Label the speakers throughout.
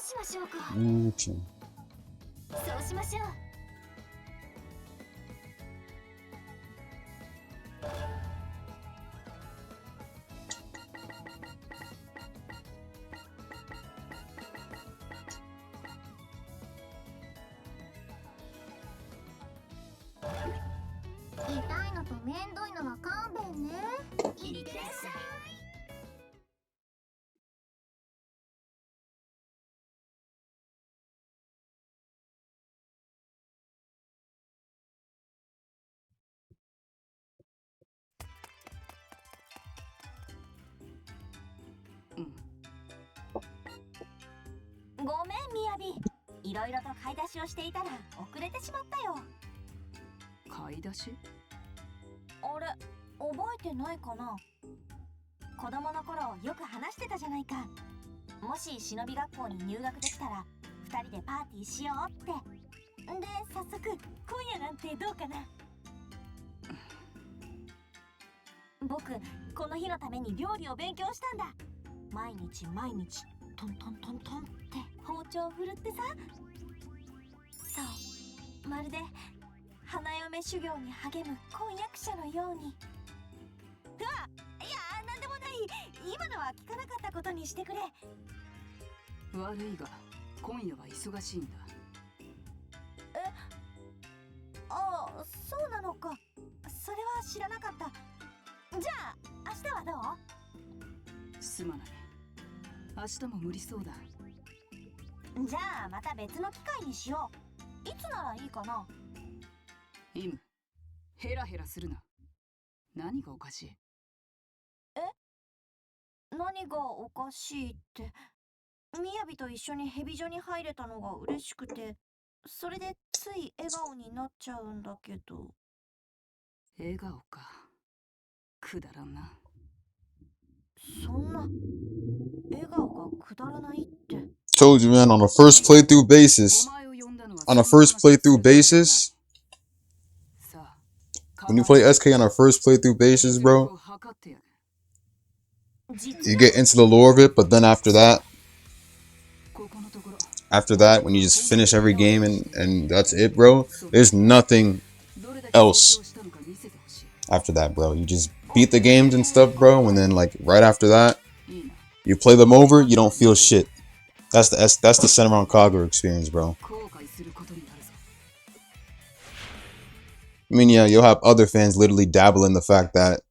Speaker 1: しましょうか。そうしましょう。痛いのとめんどいのは勘弁ね。いってらっしゃい。ごめんみやび、いろいろと買い出しをしていたら遅れてしまったよ。
Speaker 2: 買い出し？
Speaker 1: あれ、覚えてないかな。子供の頃よく話してたじゃないか。もし忍び学校に入学できたら2人でパーティーしようって。で、早速今夜なんてどうかな。僕、この日のために料理を勉強したんだ。毎日毎日トントントントンって包丁を振るってさ。そう、まるで花嫁修行に励む婚約者のように。いや、なんでもない。今のは聞かなかったことにしてくれ。
Speaker 2: 悪いが今夜は忙しいんだ。
Speaker 1: ああ、そうなのか。それは知らなかった。じゃあ明日はどう？
Speaker 2: すまない、明日も無理そうだ。
Speaker 1: じゃあまた別の機会にしよう。いつならいいかな。
Speaker 2: イム、ヘラヘラするな。何がおかしい？
Speaker 1: 何がおかしいって、みやびと一緒にヘビ所に入れたのが嬉しくて、それでつい笑顔になっちゃうんだけど。
Speaker 2: 笑顔か、くだらんな。
Speaker 1: そんな笑顔がくだらないって。
Speaker 3: Told you, man, on a first playthrough basis. On a first playthrough basis. When you play SK on a first playthrough basis, bro, you get into the lore of it, but then after that, when you just finish every game and that's it, bro, there's nothing else after that, bro. You just beat the games and stuff, bro, and then like right after that, you play them over, you don't feel shit. That's the SENRAN KAGURA experience, bro. I mean, yeah, you'll have other fans literally dabble in the fact that,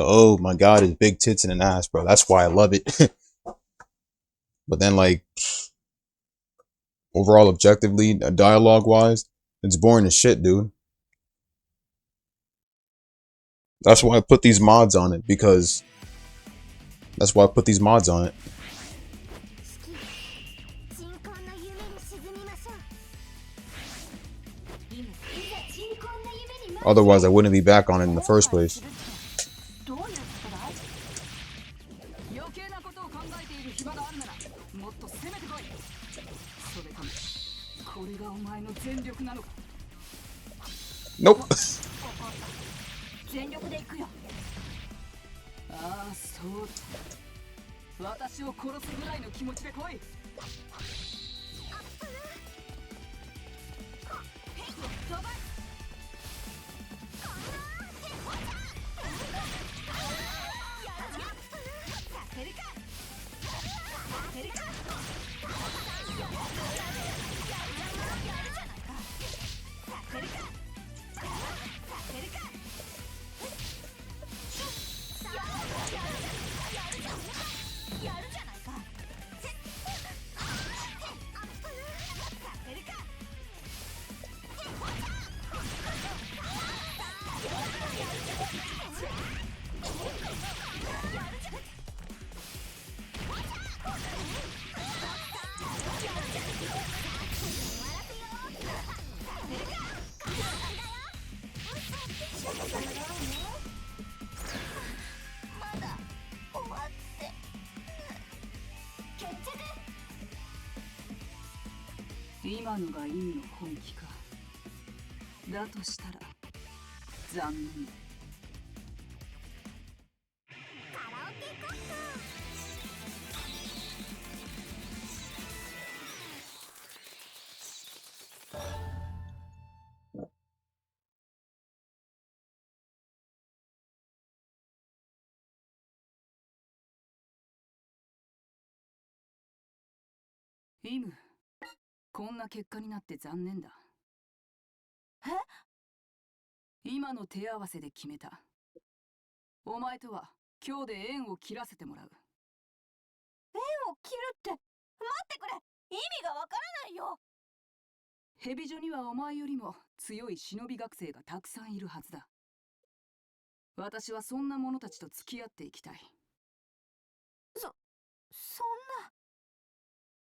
Speaker 3: oh my god, it's big tits and an ass, bro. That's why I love it. But then, like, overall, objectively, dialogue-wise, it's boring as shit, dude. That's why I put these mods on it, because... That's why I put these mods on it. Otherwise, I wouldn't be back on it in the first place. Nope.
Speaker 2: イム、こんな結果になって残念だ。
Speaker 1: え？
Speaker 2: 今の手合わせで決めた。お前とは今日で縁を切らせてもらう。
Speaker 1: 縁を切るって、待ってくれ、意味がわからないよ。
Speaker 2: ヘビ女にはお前よりも強い忍び学生がたくさんいるはずだ。私はそんな者たちと付き合っていきたい。
Speaker 1: そんな。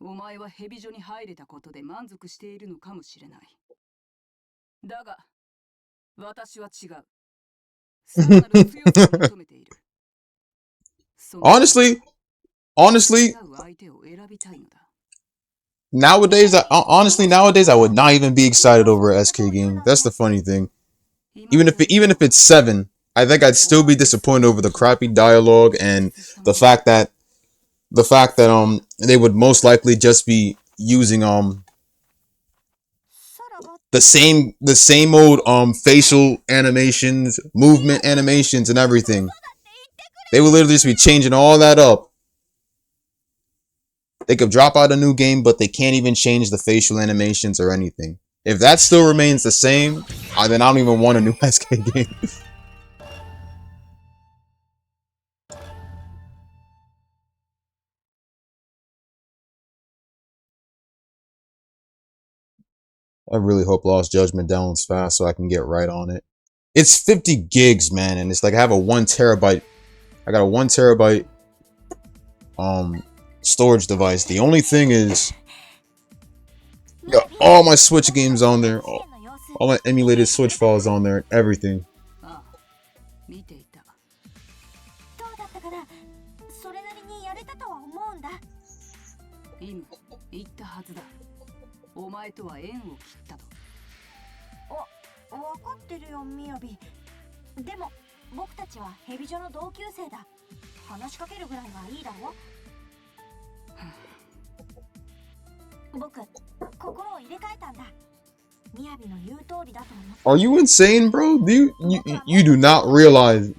Speaker 2: お前はヘビ女に入れたことで満足しているのかもしれない。だが、私は違う。さらなる強さを求めている。
Speaker 3: Honestly,
Speaker 2: 相手を選びたいのだ。
Speaker 3: nowadays, I would not even be excited over a SK game. That's the funny thing. Even if it's 7, I think I'd still be disappointed over the crappy dialogue and the fact that they would most likely just be using the same old facial animations, movement animations, and everything. They would literally just be changing all that up. They could drop out a new game, but they can't even change the facial animations or anything. If that still remains the same, then I don't even want a new SK game. I really hope Lost Judgment downloads fast so I can get right on it. It's 50 gigs, man, and it's like I have a 1 terabyte. I got a 1 terabyte storage device. The only thing is, got all my Switch games on there, all my emulated Switch files on there, everything.
Speaker 2: 見ていた。
Speaker 1: どうだったかな。それなりにやれたとは思うんだ。
Speaker 2: イム、言ったはずだ。お前とは縁を切ったと。
Speaker 1: 分かってるよ、みやび。でも僕たちはヘビ女の同級生だ。話しかけるぐらいはいいだろ。僕、心を入れ替えたんだ。みやびの言う通りだと思う。
Speaker 3: Are you insane, bro? You do not realize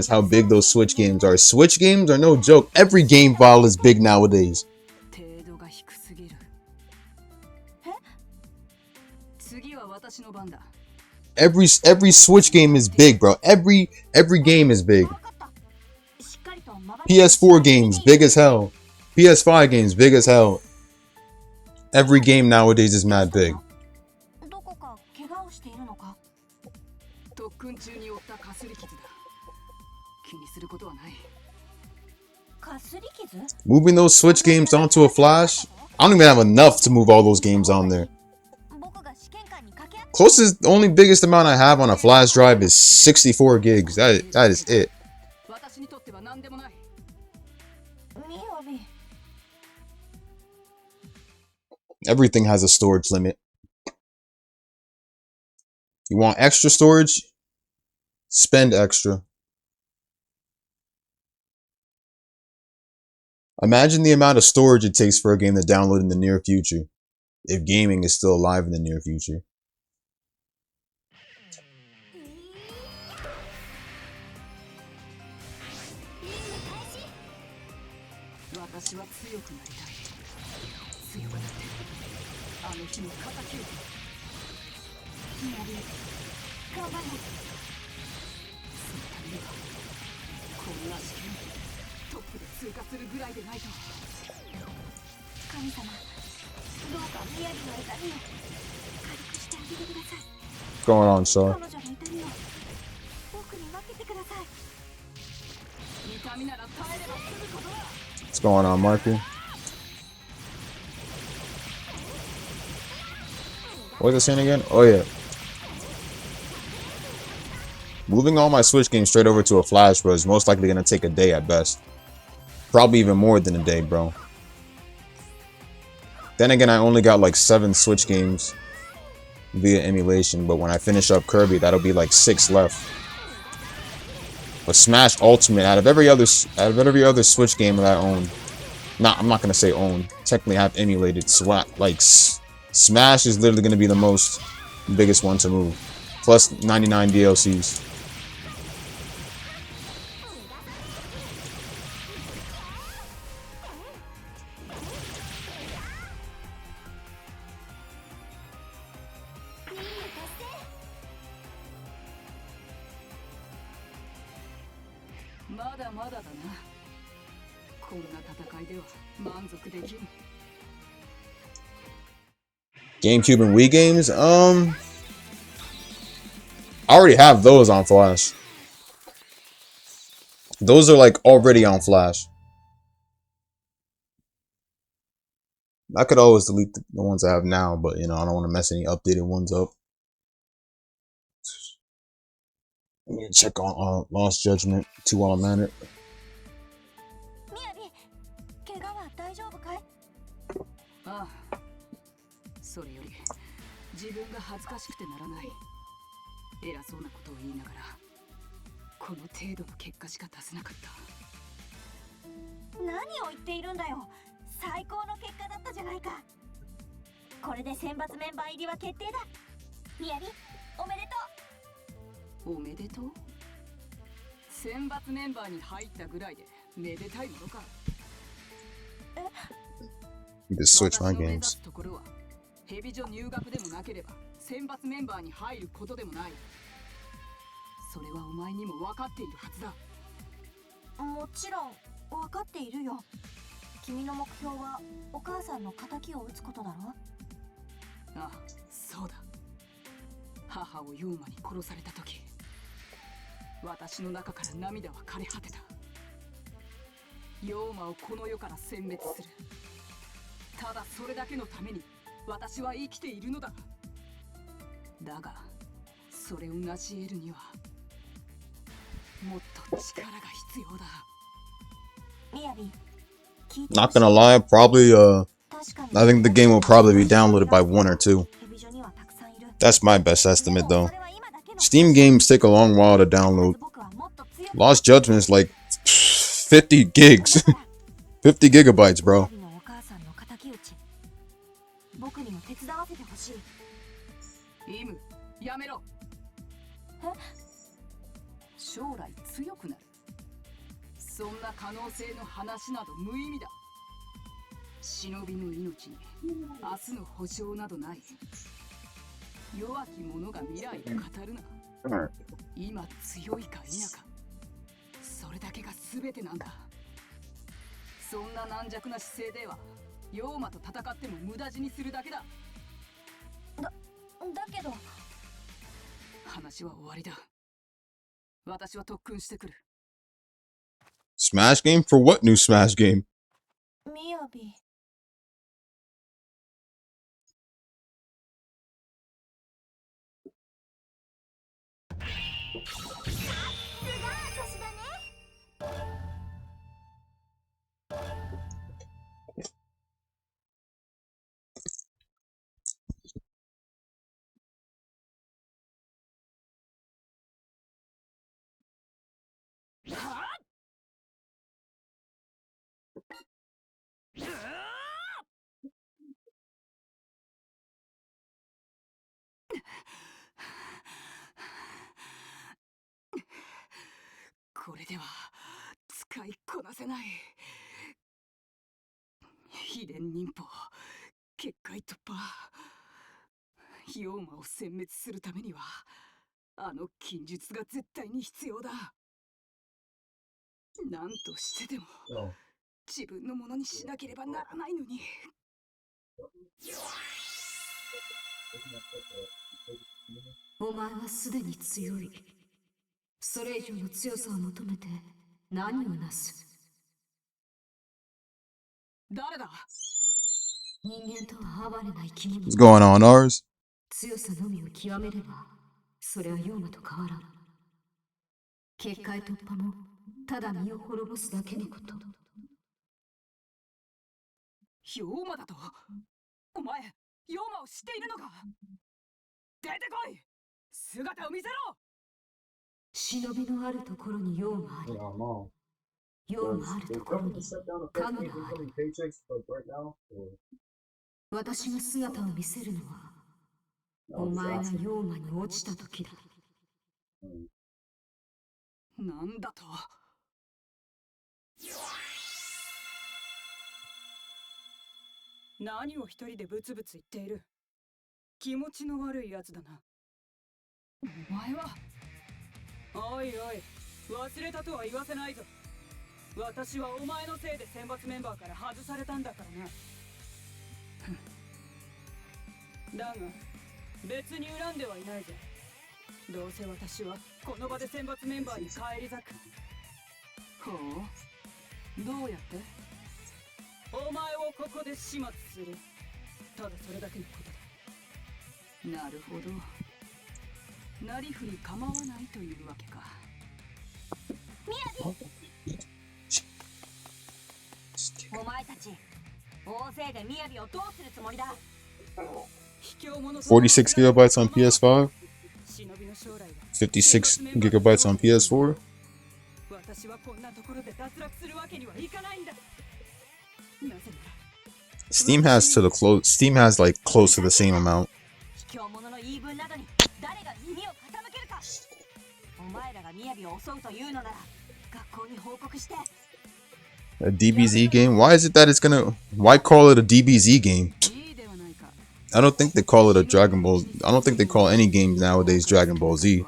Speaker 3: how big those Switch games are. Switch games are no joke. Every game file is big nowadays.
Speaker 2: 程度が低すぎる。次は私の番だ。
Speaker 3: Every Switch game is big, bro. Every game is big. PS4 games big as hell. PS5 games big as hell. Every game nowadays is mad big.
Speaker 1: どこか怪我をしているのか。
Speaker 2: 特訓中に負ったかすり傷だ。気にすることはない。
Speaker 1: かすり傷？
Speaker 3: Moving those Switch games onto a flash? I don't even have enough to move all those games on there. Closest, the only biggest amount I have on a flash drive is 64 gigs. That is it. Everything has a storage limit. You want extra storage? Spend extra. Imagine the amount of storage it takes for a game to download in the near future, if gaming is still alive in the near future. What's going on, sir? What's going on, Marky? What was I saying again? Oh yeah. Moving all my Switch games straight over to a flash bro is most likely gonna take a day at best. Probably even more than a day, bro. Then again, I only got like 7 Switch games via emulation, but when I finish up Kirby, that'll be like 6 left. But Smash Ultimate, out of every other Switch game that I own, I'm not gonna say own, technically have emulated. Smash is literally gonna be the biggest one to move, plus 99 DLCs.
Speaker 2: まだまだだな。こんな戦いでは満足できん。
Speaker 3: GameCube and Wii games? I already have those on Flash. Those are like already on Flash. I could always delete the ones I have now, but you know, I don't want to mess any updated ones up. Let me check on Lost Judgment 2 while I'm at it.
Speaker 1: 怪我は大丈夫かい？
Speaker 2: ああ、それより自分が恥ずかしくてならない。偉そうなことを言いながらこの程度の結果しか出せなかった。
Speaker 1: 何を言っているんだよ。最高の結果だったじゃないか。これで選抜メンバー入りは決定だ。みやび、おめでとう。
Speaker 2: おめでとう。選抜メンバーに入ったぐらいでめでたいものか。
Speaker 3: You just switch my
Speaker 2: 私の目指
Speaker 3: games.
Speaker 2: すところはヘビ女入学でもなければ選抜メンバーに入ることでもない。それはお前にも分かっているはずだ。
Speaker 1: もちろん分かっているよ。君の目標はお母さんの仇を討つことだろ。
Speaker 2: ああ、そうだ。母をヨーマに殺された時、私の中から涙は枯れ果てた。ヨーマをこの世から殲滅する。ただそれだけのために私は生きているのだ。だがそれを成し得るにはもっと力が必要だ。
Speaker 1: みやび、聞いて
Speaker 3: Not gonna lie, probably I think the game will probably be downloaded by 1 or 2.
Speaker 1: ヘビ女にはたくさんいる。
Speaker 3: That's my best estimate though. Steam games take a long while to download.
Speaker 1: 僕はもっと強く
Speaker 3: Lost Judgment is like 50 gigs. 50 gigabytes, bro.
Speaker 1: みやびのお母さんの仇討ち、僕にも手伝わせてほしい。
Speaker 2: イム、やめろ。
Speaker 1: え？
Speaker 2: 将来強くなる。そんな可能性の話など無意味だ。忍びの命に明日の保証などない。弱き者が未来を語るな。今強いか否か、それだけが全てなんだ。そんな軟弱な姿勢ではヨーマと戦っても無駄死にするだけだ。
Speaker 1: だけど
Speaker 2: 話は終わりだ。私は特訓してくる。
Speaker 3: Smash game? For what new Smash game?
Speaker 1: みやび、
Speaker 2: これでは使いこなせない。秘伝忍法、結界突破。ヨーマを殲滅するためにはあの禁術が絶対に必要だ。何としてでも自分のものにしなければならないのに。
Speaker 4: お前はすでに強い。それ以上の強さを求めて何をなす？
Speaker 2: 誰だ？
Speaker 4: 人間とは哀れな生き物。
Speaker 3: What's going on, ours?
Speaker 4: 強さのみを極めれば、それはヨーマと変わらん。結界突破もただ身を滅ぼすだけのこと。
Speaker 2: ヨーマだと？お前、ヨーマを知っているのか？出てこい！姿を見せろ！
Speaker 4: 忍びのあるところにヨーマあり、ヨーマあるところにカグラあり。私が姿を見せるのは、お前がヨーマに落ちた時だ。
Speaker 2: なんだと？何を一人でブツブツ言っている？気持ちの悪いやつだな。お前は？おいおい、忘れたとは言わせないぞ。私はお前のせいで選抜メンバーから外されたんだからな。だが別に恨んではいないぜ。どうせ私はこの場で選抜メンバーに返り咲く。ほう、どうやって？お前をここで始末する。ただそれだけのことだ。なるほど。なりふり構わないというわけか。
Speaker 1: お前たち大勢で雅をどうするつもりだ。
Speaker 3: 46 gigabytes on PS5, 56 gigabytes on PS4.
Speaker 2: 私はこんなところで脱落するわけにはいかないんだ。なぜなら
Speaker 3: Steam has like close to the same amount.
Speaker 1: 卑怯者の言い分などに誰が耳を傾けるか。お前らが雅を襲うというのなら学校に報告して。
Speaker 3: A DBZ game? Why is it that it's gonna... Why call it a DBZ game? I don't think they call it a Dragon Ball... I don't think they call any game nowadays Dragon Ball Z.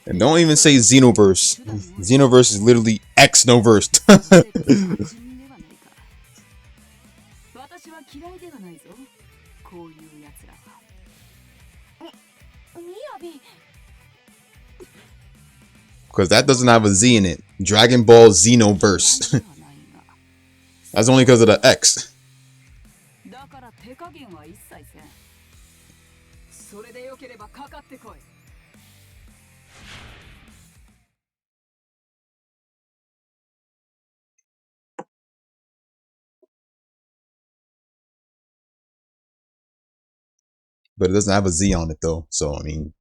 Speaker 3: And don't even say Xenoverse. Xenoverse is literally X-Noverse.
Speaker 2: 私は嫌いではないぞ。こういうやつらは。
Speaker 3: Because that doesn't have a Z in it. Dragon Ball Xenoverse. That's only because of the X.
Speaker 2: だから手加減は一切せん。それでよければかかってこい。
Speaker 3: But it doesn't have a Z on it though. So I mean,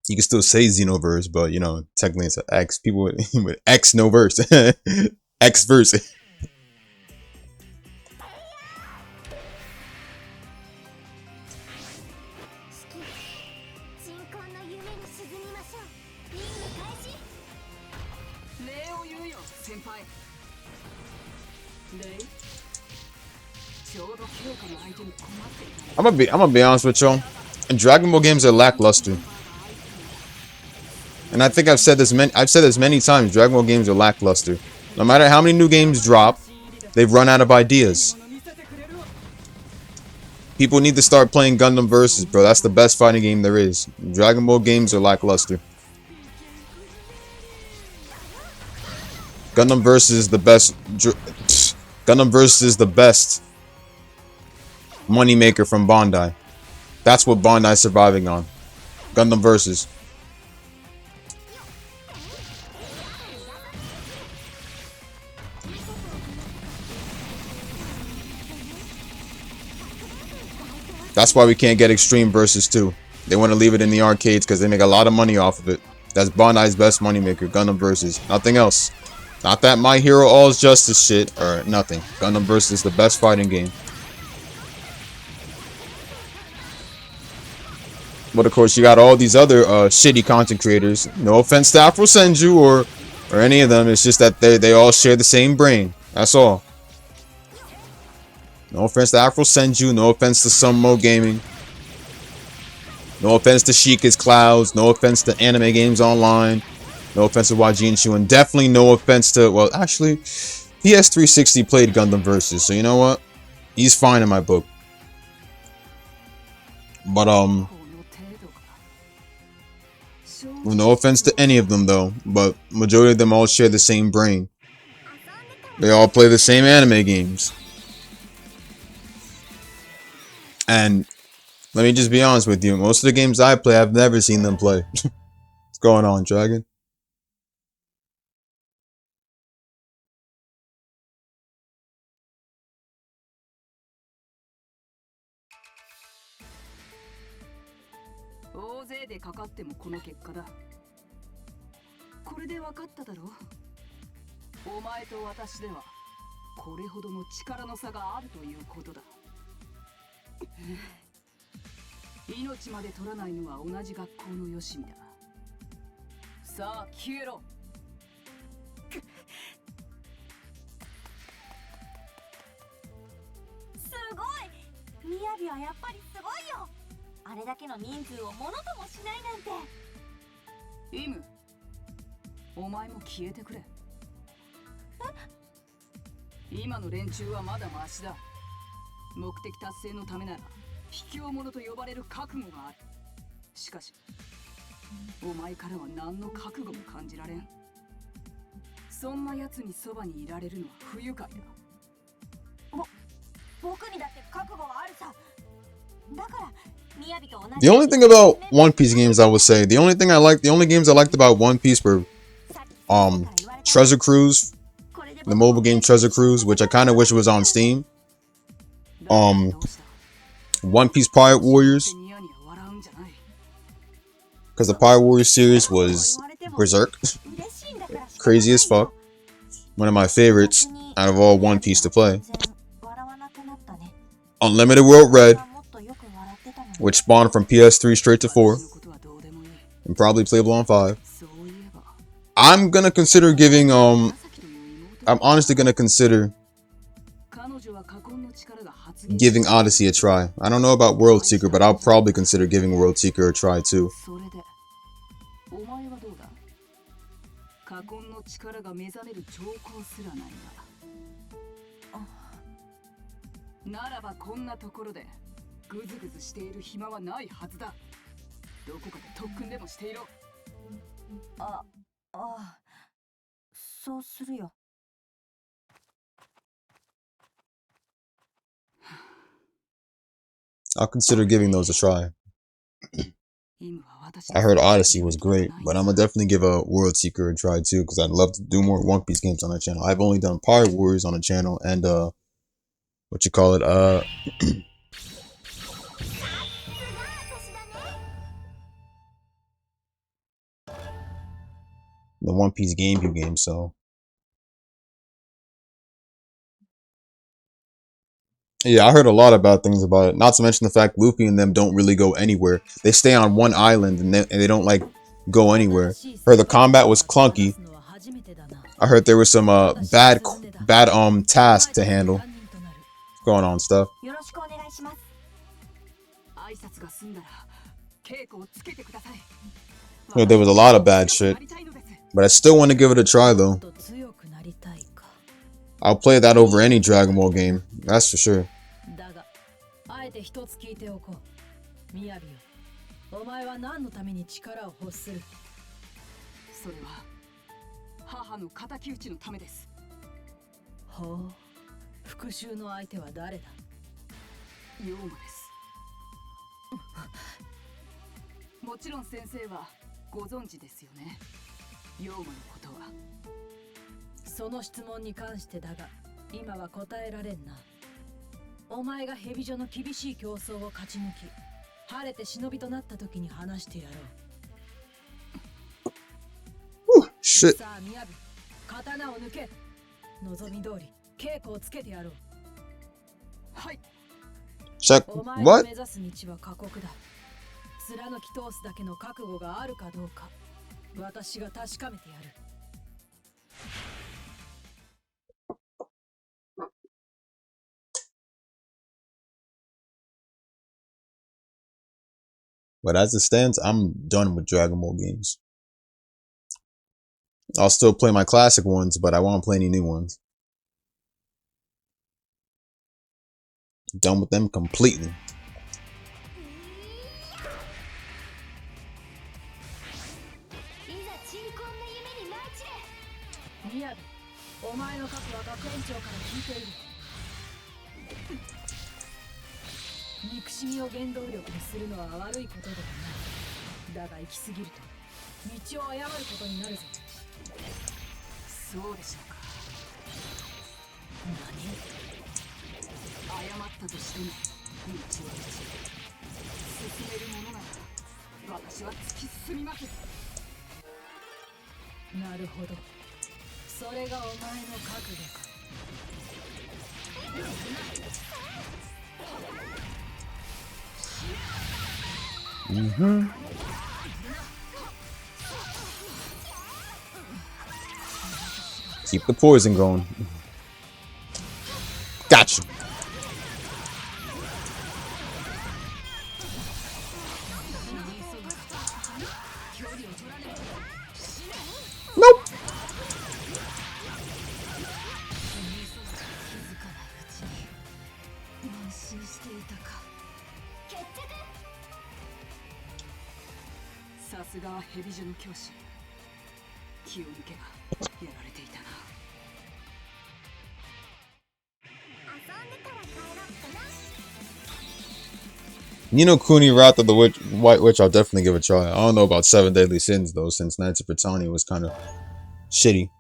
Speaker 3: you can still say Xenoverse, but you know, technically it's an X. People with X no verse. X verse. I'm gonna be honest with y'all. Dragon Ball games are lackluster. And I think I've said this many times. Dragon Ball games are lackluster. No matter how many new games drop, they've run out of ideas. People need to start playing Gundam Versus, bro. That's the best fighting game there is. Dragon Ball games are lackluster. Gundam Versus is the best. Gundam Versus is the best moneymaker from Bandai. That's what Bandai's surviving on. Gundam Versus. That's why we can't get Extreme Versus 2. They want to leave it in the arcades because they make a lot of money off of it. That's Bandai's best moneymaker, Gundam Versus. Nothing else. Not that My Hero All's Justice shit or nothing. Gundam Versus is the best fighting game. But of course, you got all these other shitty content creators. No offense to Afro Senju or any of them. It's just that they all share the same brain. That's all. No offense to Afro Senju. No offense to Sunmo Gaming. No offense to Sheikah's Clouds. No offense to Anime Games Online. No offense to YG and definitely no offense to... Well, actually, PS360 played Gundam Versus. So you know what? He's fine in my book. But, well, no offense to any of them, though, but majority of them all share the same brain. They all play the same anime games. And let me just be honest with you, most of the games I play, I've never seen them play. What's going on, Dragon?
Speaker 1: みやびはやっぱりすごいよ。あれだけの人数をものともしないなんて。
Speaker 2: イム、お前も消えてくれ。今の連中はまだマシだ。目的達成のためなら卑怯者と呼ばれる覚悟がある。しかしお前からは何の覚悟も感じられん。そんな奴にそばにいられるのは不愉快だ。
Speaker 1: 僕にだって覚悟はあるさ。だからみやびと同じ。
Speaker 3: The only thing about One Piece games, I would say, the only games I liked about One Piece were Treasure Cruise, the mobile game Treasure Cruise, which I kind of wish was on Steam. One Piece Pirate Warriors, because the Pirate Warriors series was berserk, crazy as fuck. One of my favorites out of all One Piece to play. Unlimited World Red, which spawned from PS3 straight to 4, and probably playable on 5. I'm gonna consider giving I'm honestly gonna consider giving Odyssey a try. I don't know about World Seeker, but I'll probably consider giving World Seeker a try too.
Speaker 2: ならばこんなところでグズグズしている暇はないはずだ。どこかで特訓でもしていろ。
Speaker 1: そうするよ。
Speaker 3: I'll consider giving those a try. I heard Odyssey was great, but I'm gonna definitely give a World Seeker a try too, because I'd love to do more One Piece games on the channel. I've only done Pirate Warriors on the channel and what you call it, the One Piece GameCube game, so yeah, I heard a lot about things about it. Not to mention the fact Luffy and them don't really go anywhere. They stay on one island and they don't like go anywhere. Heard the combat was clunky. I heard there was some bad task to handle. Going on stuff. Yeah, there was a lot of bad shit, but I still want to give it a try though. I'll play that over any Dragon Ball game, that's for sure.
Speaker 2: 復讐の相手は誰だ？ヨウマです。もちろん先生はご存知ですよね。ヨウマのことは。その質問に関してだが、今は答えられんな。お前が蛇女の厳しい競争を勝ち抜き、晴れて忍びとなった時に話してやろう。
Speaker 3: Shit.
Speaker 2: さあ、みやび、刀を抜け。望み通り。稽古をつけてやろう。はい。
Speaker 3: Check.
Speaker 2: お前
Speaker 3: What?
Speaker 2: の目指す道は過酷だ。貫き通すだけの覚悟があるかどうか、私が確かめてやる。
Speaker 3: But as it stands, I'm done with Dragon Ball games. I'll still play my classic ones, but I won't play any new ones. Done with them completely.
Speaker 2: みやび、お前の過去は学園長から聞いている。憎しみを原動力にするのは悪いことではない。だが行き過ぎると道を誤ることになるぞ。そうでしょうか。何？誤ったとしても道を進めるものなら私は突き進みます。なるほど。それがお前の覚悟か。
Speaker 3: Keep the poison going. Gotcha.
Speaker 2: すが蛇女の教師気を抜けばやられていたな。
Speaker 1: 遊んでから帰ろっかな。
Speaker 3: Nino Kuni Wrath of the White Witch, I'll definitely give a try. I don't know about Seven Deadly Sins though, since Knights of Britannia was kind of shitty.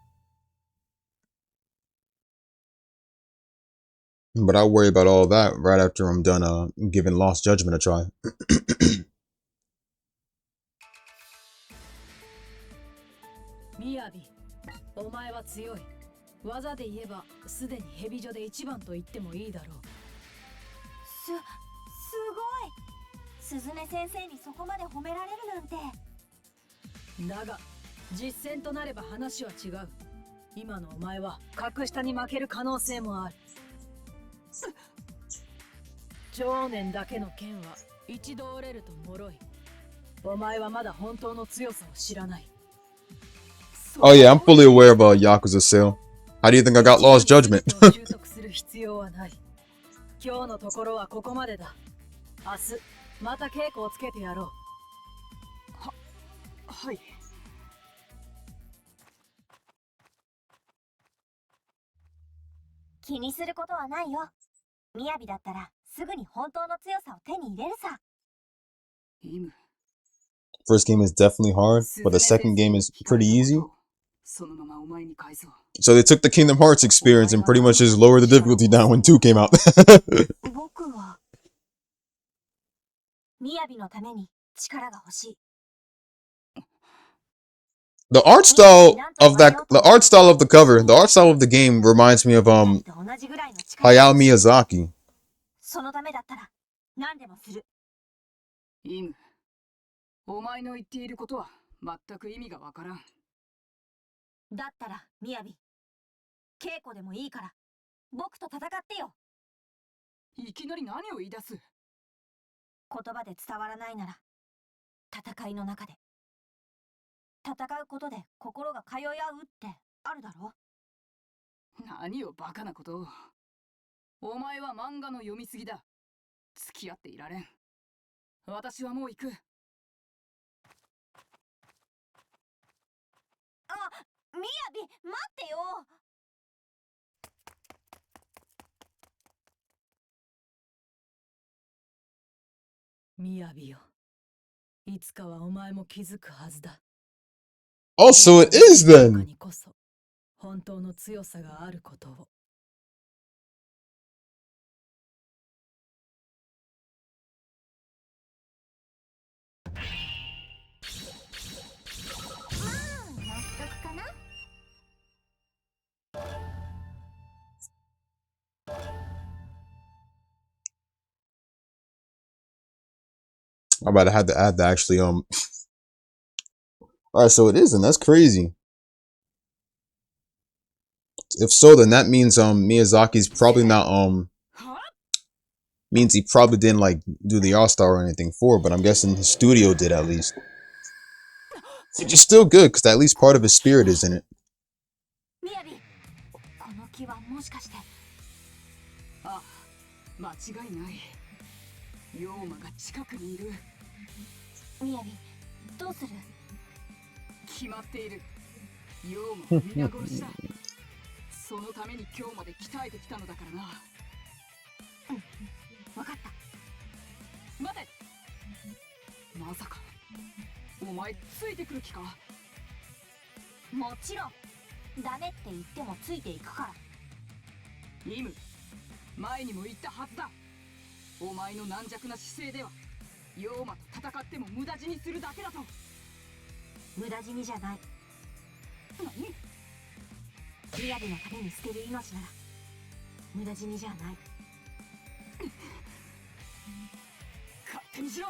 Speaker 3: But I'll worry about all that right after I'm done giving Lost Judgment a try.
Speaker 2: みやび、お前は強い。技で言えばすでに蛇女で一番と言ってもいいだろう。
Speaker 1: すごい。スズメ先生にそこまで褒められるなんて。
Speaker 2: だが実戦となれば話は違う。今のお前は格下に負ける可能性もある。常年だけの剣は一度折れると脆い。お前はまだ本当の強さを知らない。
Speaker 3: Oh yeah, I'm fully aware of Yakuza Sale. How do you think I got Lost Judgment?
Speaker 2: 習得する必要はない。今日のところはここまでだ。明日また稽古をつけてやろう。はい。
Speaker 1: 気にすることはないよ。みやびだったらすぐに本当の強さを手に入れるさ。
Speaker 3: First game is definitely hard, but the second game is pretty easy. So they took the Kingdom Hearts experience and pretty much just lowered the difficulty down when 2 came out.
Speaker 1: 僕はみやびのために力が欲しい。
Speaker 3: The art style of the cover, the art style of the game reminds me of Hayao Miyazaki.
Speaker 1: そのためだったら何でもする。
Speaker 2: イム、お前の言っていることは全く意味がわからん。
Speaker 1: だったらみやび、稽古でもいいから僕と戦ってよ。
Speaker 2: いきなり何を言い出す。
Speaker 1: 言葉で伝わらないなら戦いの中で、戦うことで心が通い合うってあるだろ。
Speaker 2: 何をバカなことを。お前は漫画の読みすぎだ。付き合っていられん。私はもう行く。
Speaker 1: あ、みやび、待ってよ。
Speaker 2: みやびよ、いつかはお前も気づくはずだ。
Speaker 3: Oh, so it is then.
Speaker 2: こそ本当の強さがあることを。
Speaker 3: I'm about to have to add the actually Alright, so it isn't. That's crazy. If so, then that means Miyazaki's probably not means he probably didn't like do the All-Star or anything for it, but I'm guessing his studio did at least. Which is still good because at least part of his spirit is in it.
Speaker 1: みやび、この木はもしかして。
Speaker 2: あ、間違いない。ヨーマが近くにいる。
Speaker 1: みやび、どうする？
Speaker 2: 決まっている。ヨーマは皆殺しだ。そのために今日まで鍛えてきたのだからな。
Speaker 1: わかった。
Speaker 2: 待て。まさかお前ついてくる気か？
Speaker 1: もちろん。ダメって言ってもついていくから。
Speaker 2: イム、前にも言ったはずだ。お前の軟弱な姿勢ではヨーマと戦っても無駄死にするだけだと。
Speaker 1: 無駄死にじゃない。
Speaker 2: 何？
Speaker 1: みやびのために捨てる命なら無駄死にじゃない。
Speaker 2: 勝手にしろ。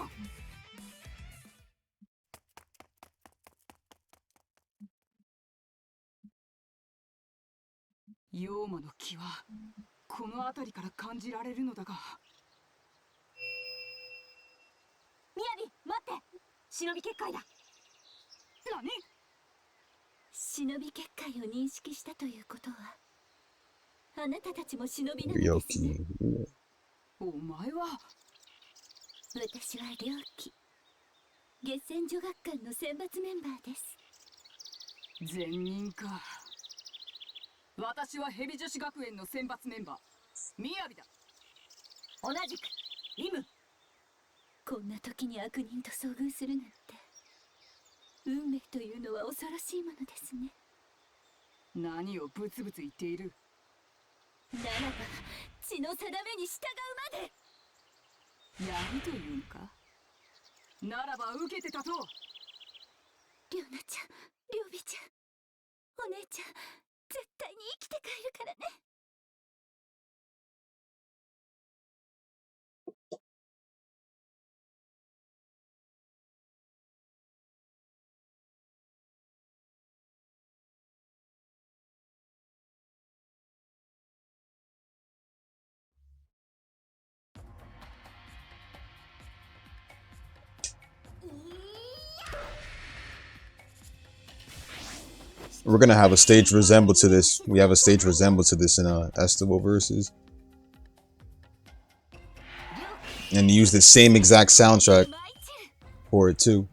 Speaker 2: ヨーマの気はこの辺りから感じられるのだが。
Speaker 1: みやび、待って。忍び結界だ。
Speaker 2: 何？
Speaker 4: 忍び結界を認識したということは、あなたたちも忍びなのですね。
Speaker 2: お前は？
Speaker 4: 私は良気。月戦女学館の選抜メンバーです。
Speaker 2: 善人か。私はヘビ女子学園の選抜メンバーみやびだ。
Speaker 1: 同じくイム。
Speaker 4: こんな時に悪人と遭遇するなんて、運命というのは恐ろしいものですね。
Speaker 2: 何をブツブツ言っている。
Speaker 4: ならば血の定めに従うまで。
Speaker 2: やるというのか。ならば受けて立とう。
Speaker 4: りょうなちゃん、りょうびちゃん、お姉ちゃん、絶対に生きて帰るからね。
Speaker 3: We're gonna have a stage resemble to this. We have a stage resemble to this in Estival versus, and use the same exact soundtrack for it too.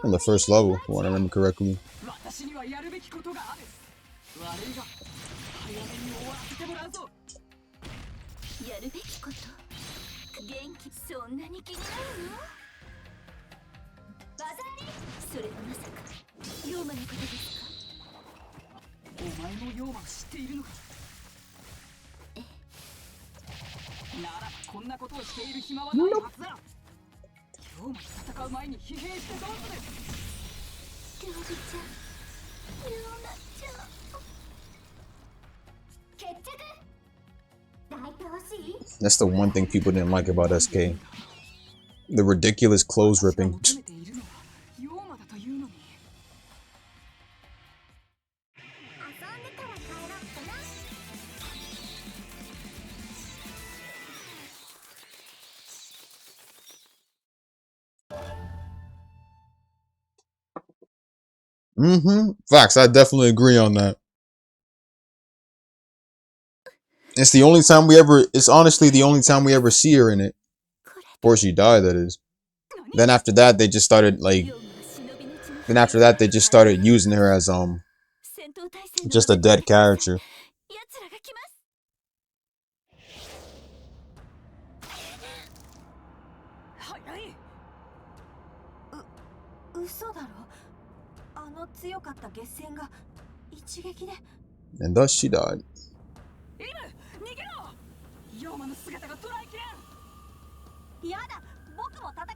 Speaker 3: On the first level, if I remember correctly.
Speaker 2: 私にはやるべきことがある。悪いが早めに終わらせてもらうぞ。
Speaker 4: やるべきこと、元気、そんなに気になるの？バザーリ、それはまさか龍馬のことですか？
Speaker 2: お前も龍馬を知っているのか。ならばこんなことをしている暇はないはずだ。龍馬と戦う前に疲弊してどうする。
Speaker 4: りょうびちゃん、りょうなちゃん、決着。抱いてほしい？
Speaker 3: That's the one thing people didn't like about SK. The ridiculous clothes ripping.
Speaker 2: 求めているのは龍馬だというのに。
Speaker 1: 遊んでから帰ろうかな。
Speaker 3: Facts. I definitely agree on that. It's the only time we ever. It's honestly the only time we ever see her in it. Before she died, that is. Then after that, they just started like. Then after that, they just started using her as just a dead character.
Speaker 1: 嘘だろ。あの強かった月戦が一撃で。
Speaker 3: And thus she died.
Speaker 2: イム、逃げろ。龍馬の姿が捉えきれん。
Speaker 1: やだ、僕も戦う。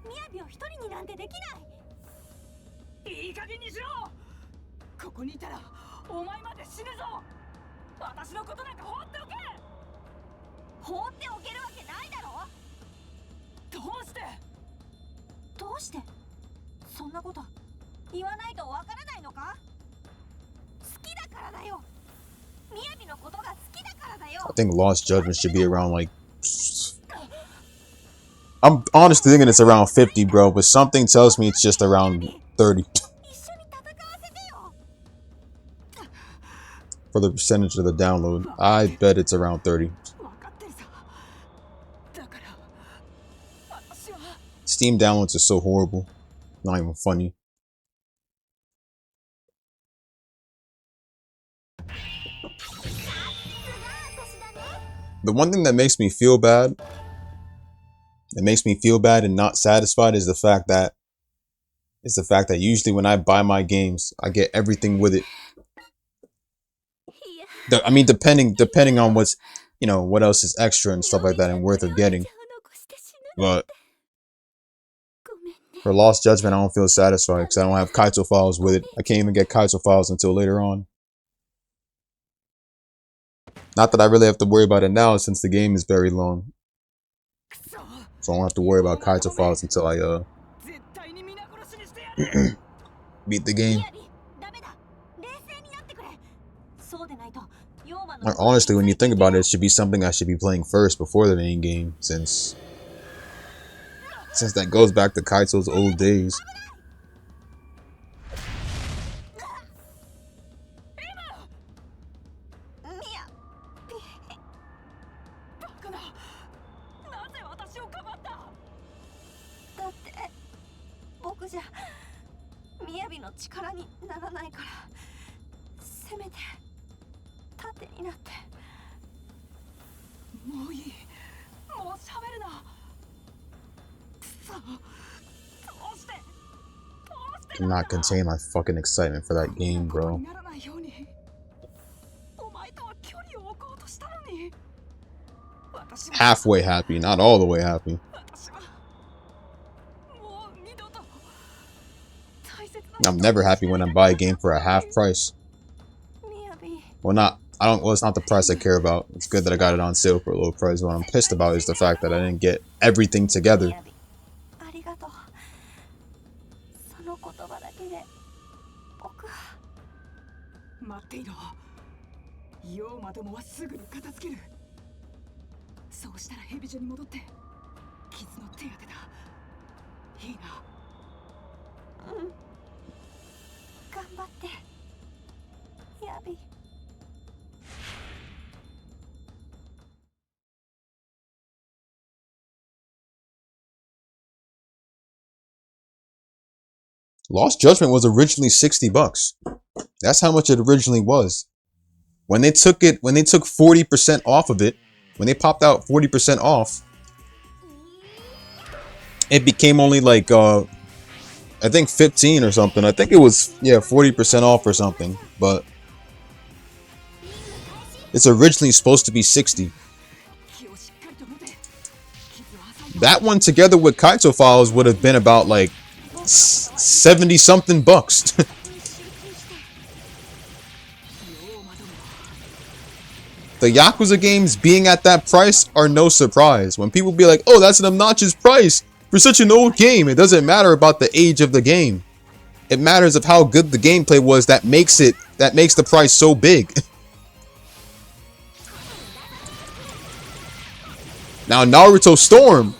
Speaker 1: みやびを一人になんてできない。
Speaker 2: いい加減にしろ。ここにいたらお前まで死ぬぞ。私のことなんか放っておけ。
Speaker 1: 放っておけるわけないだろ。
Speaker 2: どうして？
Speaker 1: どうして？そんなこと言わないとわからないのか？好きだからだよ。みやびのことが好きだからだよ。
Speaker 3: I think Lost Judgment should be around like. I'm honestly thinking it's around 50, bro, but something tells me it's just around 30. For the percentage of the download, I bet it's around 30. Steam downloads are so horrible. Not even funny. The one thing that makes me feel bad, and not satisfied is the fact that usually when I buy my games, I get everything with it. I mean, depending on what's, what else is extra and stuff like that and worth of getting. But for Lost Judgment, I don't feel satisfied because I don't have Kaito files with it. I can't even get Kaito files until later on. Not that I really have to worry about it now since the game is very long. So I don't have to worry about Kaito files until I beat the game. Like, honestly, when you think about it, it should be something I should be playing first before the main game, since that goes back to Kaito's old days.
Speaker 1: 人の力にならないから、せめて盾になって。
Speaker 2: もういい。もう喋るな。くそ。どうして
Speaker 3: Cannot contain my fucking excitement for that game, bro.
Speaker 2: ならないように。お前とは距離を置こうとしたのに。
Speaker 3: Halfway happy, not all the way happy. I'm never happy when I buy a game for a half price. Well, well, it's not the price I care about. It's good that I got it on sale for a low price. What I'm pissed about is the fact that I didn't get everything together.
Speaker 2: 待っていろ。ヨウマどもはすぐに片付ける。そうしたらヘビ女に戻って傷の手当てだ。いいな。
Speaker 1: うん。頑張って。ヤビ。
Speaker 3: Lost Judgment was originally $60. That's how much it originally was. When they took 40% off of it, when they popped out 40% off, it became only like I think 15 or something. I think it was 40% off or something, but it's originally supposed to be 60. That one together with Kaito Files would have been about like 70 something bucks. The Yakuza games being at that price are no surprise. When people be like, oh, that's an obnoxious price for such an old game, it doesn't matter about the age of the game. It matters of how good the gameplay was that makes the price so big. Now Naruto Storm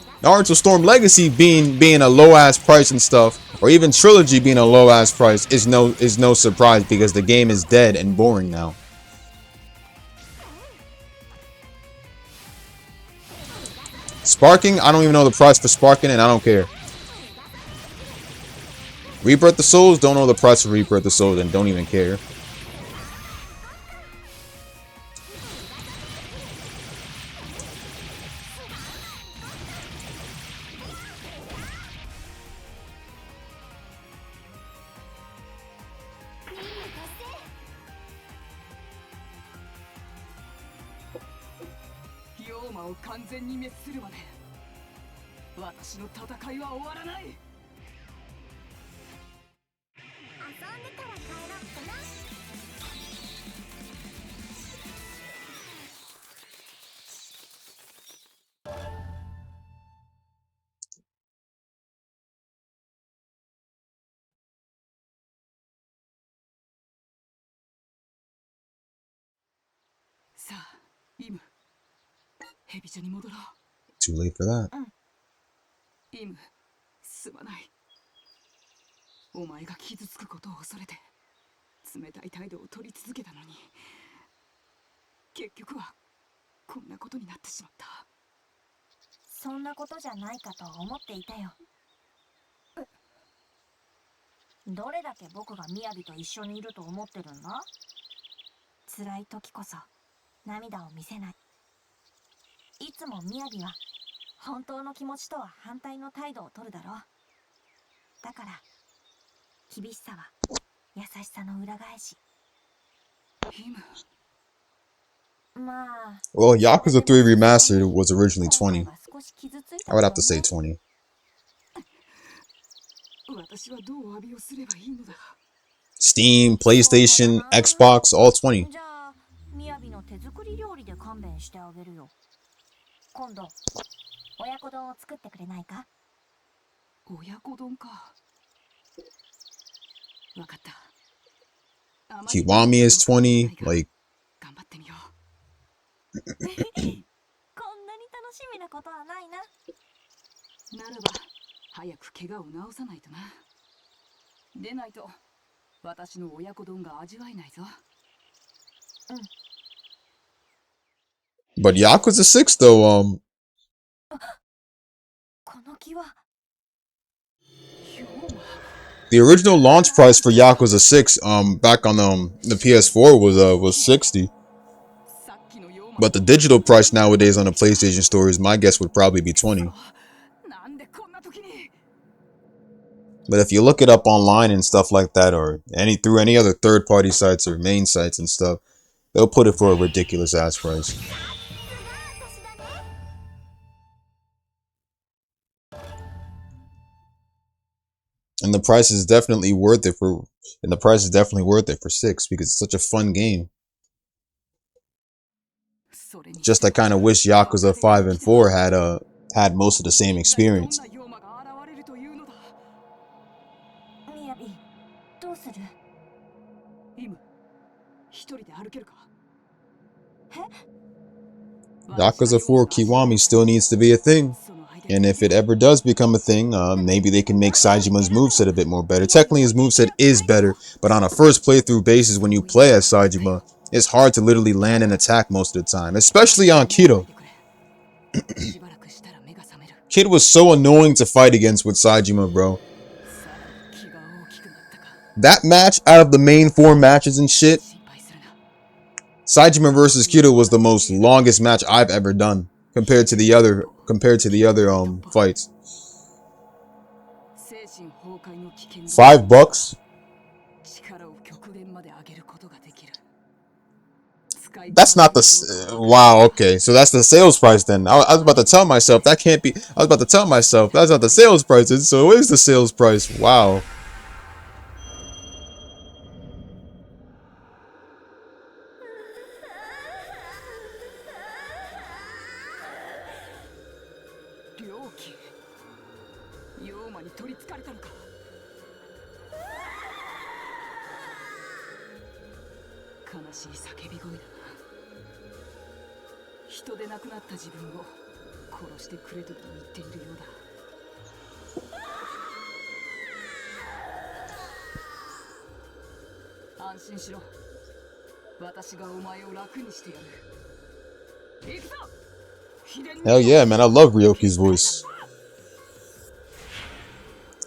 Speaker 3: Legacy being a low ass price and stuff, or even Trilogy being a low ass price is no surprise because the game is dead and boring now. Sparking, I don't even know the price for Sparking and I don't care. Rebirth the Souls, don't know the price for Rebirth the Souls and don't even care. Too late for that.
Speaker 2: イム、すまない。お前が傷つくことを恐れて冷たい態度を取り続けたのに、結局はこんなことになってしまった。
Speaker 1: そんなことじゃないかと思っていたよ。どれだけ僕が雅と一緒にいると思ってるんだ？辛い時こそ涙を見せない。いつも雅は本当の気持ちとは反対の態度を取るだろう。だから厳しさは優しさの裏返し。まあ。
Speaker 3: Well, Yakuza 3 Remastered was originally 20. I would have to say 20. Steam, PlayStation, Xbox, all 20.
Speaker 1: じゃあ雅の手作り料理で勘弁してあげるよ。今度親子丼を作ってくれないか？
Speaker 2: 親子丼か。わかった。
Speaker 3: Kiwami is 20, like
Speaker 2: 頑張ってみよ
Speaker 1: う。こんなに楽しみなことはないな。
Speaker 2: ならば早く怪我を治さないとな。でないと私の親子丼が味わえないぞ。
Speaker 3: But Yakuza 6 though,
Speaker 1: この木は。
Speaker 3: The original launch price for Yakuza 6 back on the PS4 was 60. But the digital price nowadays on the PlayStation Store is, my guess, would probably be 20. But if you look it up online and stuff like that, or through any other third-party sites or main sites and stuff, they'll put it for a ridiculous ass price. And the price is definitely worth it for 6 because it's such a fun game. Just I kind of wish Yakuza 5 and 4 had most of the same experience.
Speaker 1: みやび、どうする？Yakuza
Speaker 3: 4 Kiwami still needs to be a thing. And if it ever does become a thing, maybe they can make Sajima's moveset a bit more better. Technically, his moveset is better, but on a first playthrough basis, when you play as Sajima, it's hard to literally land an attack most of the time, especially on Kido. Kid was so annoying to fight against with Sajima, bro. That match, out of the main 4 matches and shit, Sajima versus Kido was the most longest match I've ever done compared to the other fights. $5. That's not the wow. Okay, so that's the sales price then. I was about to tell myself that can't be. I was about to tell myself that's not the sales price. So what is the sales price? Wow. Hell yeah, man! I love Ryoki's voice.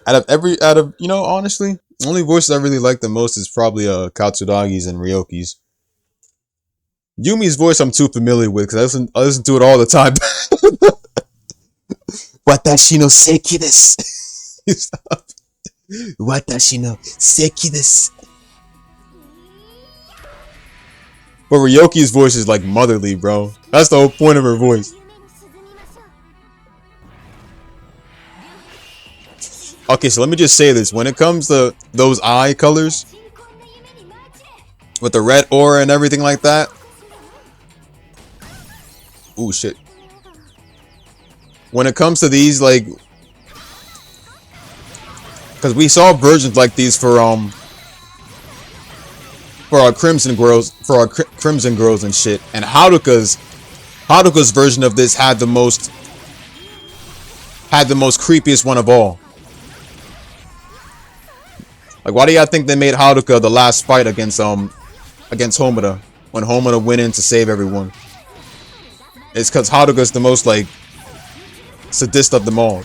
Speaker 3: Out of you know, honestly, the only voices I really like the most is probably Katsudagi's and Ryoki's. Yumi's voice I'm too familiar with because I listen to it all the time. Watashi no seki desu. Watashi no seki desu. But Ryoki's voice is like motherly, bro. That's the whole point of her voice. Okay, so let me just say this. When it comes to those eye colors, with the red aura and everything like that. Ooh, shit. When it comes to these, like... Because we saw versions like these for our Crimson Girls, and shit. And Haruka's version of this had the most creepiest one of all. Like, why do y'all think they made Haruka the last fight against Homura when Homura went in to save everyone? It's because Haruka's the most, like, sadist of them all.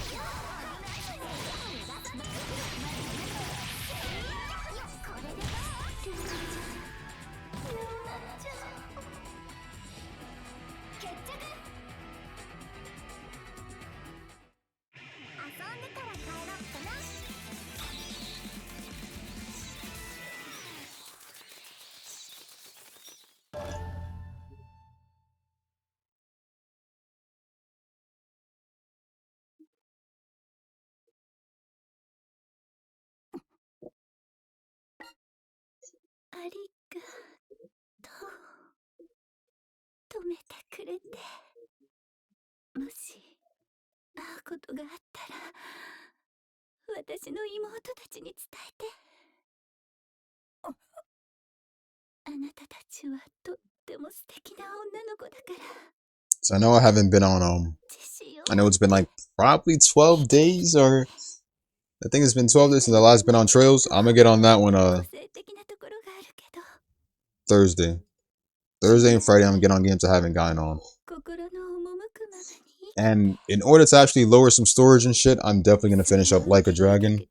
Speaker 3: So I know I haven't been on I know it's been like probably 12 days, or I think it's been 12 days since I last been on Trails. I'm gonna get on that one Thursday and Friday. I'm gonna get on games I haven't gotten on. And in order to actually lower some storage and shit, I'm definitely gonna finish up Like a Dragon.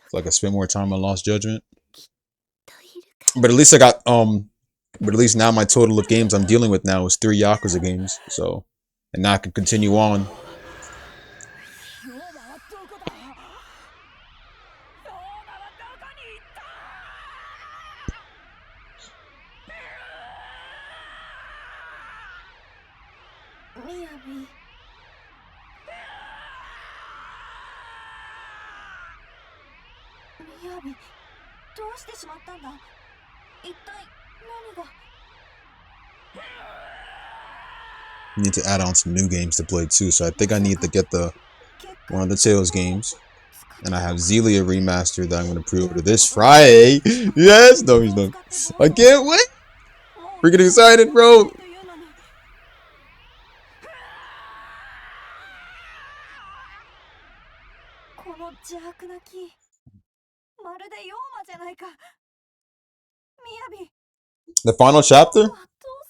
Speaker 3: So I can spend more time on Lost Judgment.
Speaker 4: といるか
Speaker 3: But at least I got but at least now my total of games I'm dealing with now is 3 Yakuza games. So and now I can continue on.
Speaker 1: みやびみやびどうしてしまったんだ一体何が
Speaker 3: Need to add on some new games to play too, so I think I need to get the one of the Tales games. And I have Zelia Remastered that I'm going to pre-order this Friday. Yes! No, he's not. I can't wait! Freaking excited, bro!
Speaker 1: この邪悪な木まるで妖魔じゃないかみやび
Speaker 3: The final chapter?
Speaker 1: どう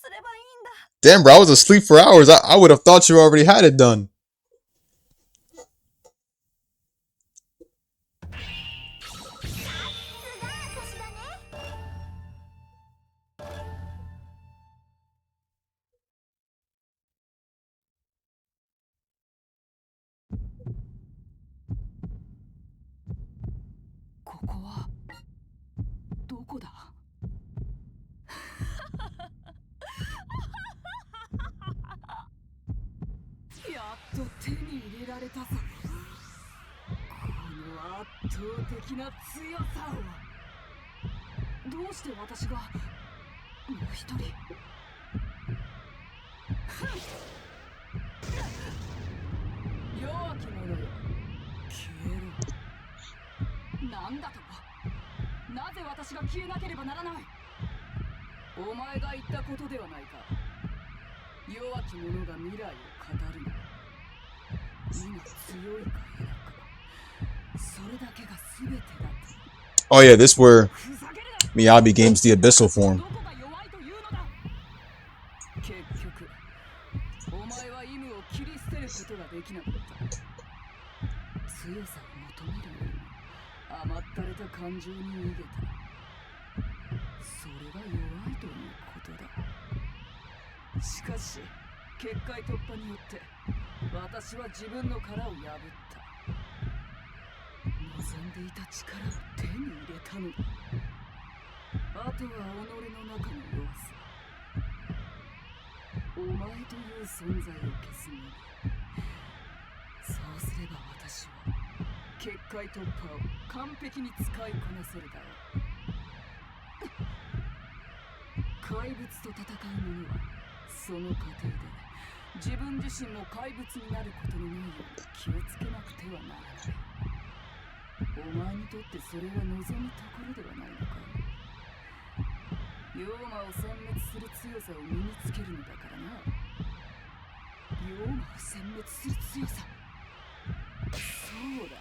Speaker 1: すればいいんだ
Speaker 3: Damn, bro, I was asleep for hours. I would have thought you already had it done.
Speaker 2: ここはどこだやっと手に入れられたぞこの圧倒的な強さをどうして私がもう一人弱き者よ消えろなんだとなぜ私が消えなければならないお前が言ったことではないか弱き者が未来を語るの今強いか否かそれだけが全てだと
Speaker 3: Oh yeah, this where Miyabi gains the Abyssal form.
Speaker 2: どこが弱いというのだ結局お前はイムを切り捨てることができなかった強さを求めるよりも甘ったれた感情に逃げたそれが弱いということだしかし結界突破によって私は自分の殻を破った望んでいた力を手に入れたのだあとは己の中の弱さお前という存在を消すのみそうすれば私は結界突破を完璧に使いこなせるだろう怪物と戦う者はその過程で自分自身も怪物になることのないように気をつけなくてはならないお前にとってそれは望むところではないのか妖魔を殲滅する強さを身につけるのだからな妖魔を殲滅する強さそうだ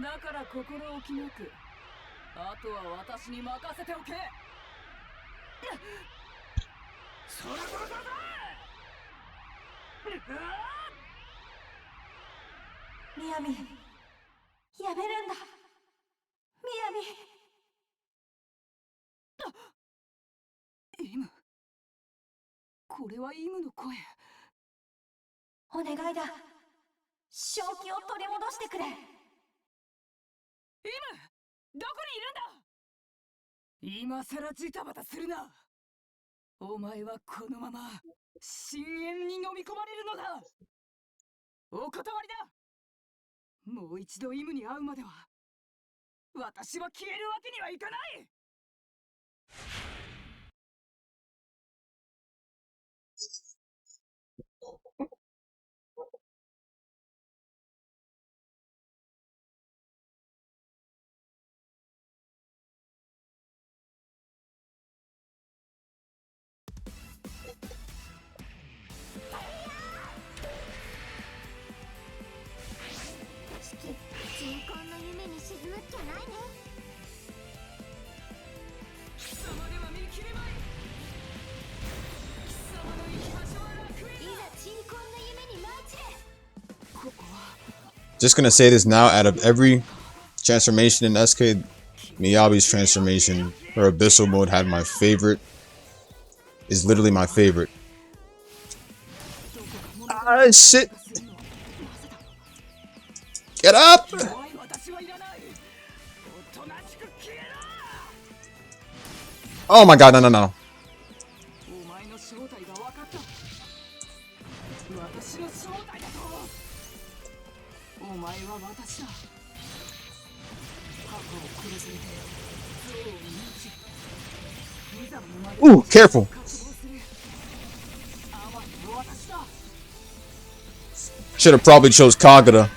Speaker 2: だから心置きなくあとは私に任せておけそれこそだ
Speaker 1: みやびやめるんだみやび
Speaker 2: イムこれはイムの声
Speaker 1: お願いだ正気を取り戻してくれ
Speaker 2: イムどこにいるんだ今さらジタバタするなお前はこのまま深淵に飲み込まれるのだお断りだもう一度イムに会うまでは私は消えるわけにはいかない
Speaker 4: 鎮魂の夢に沈むっきゃないね
Speaker 2: 貴様では見切れまい貴様の生き場所は楽園
Speaker 4: いざ鎮魂の夢に舞い散れ
Speaker 3: Just gonna say this now, out of every transformation in SK, Miyabi's transformation, her Abyssal mode had my favorite. Is literally my favorite. Ah, shit! Get up! Oh my god, no, no, no. Ooh, careful. Should have probably chose Kagura.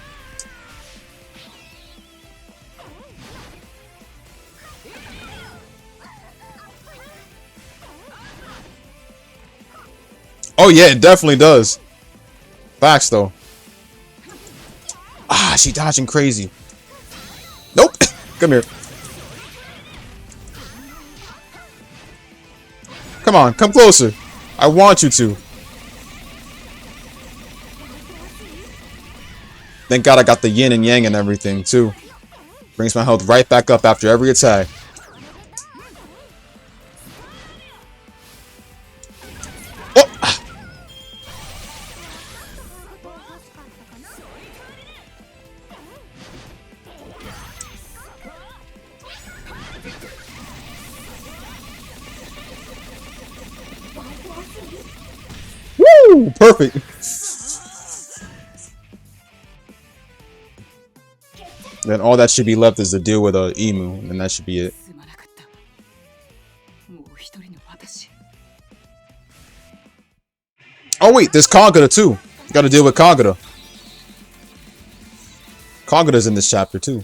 Speaker 3: Oh yeah, it definitely does. Facts though. Ah, she dodging crazy. Nope. Come here. Come on, come closer. I want you to. Thank God I got the yin and yang and everything too. Brings my health right back up after every attack. Oh! Woo! Perfect. Then all that should be left is to deal with a Emu, and that should be it. Oh wait, there's Kagura too. Got to deal with Kagura. Kagura's in this chapter too.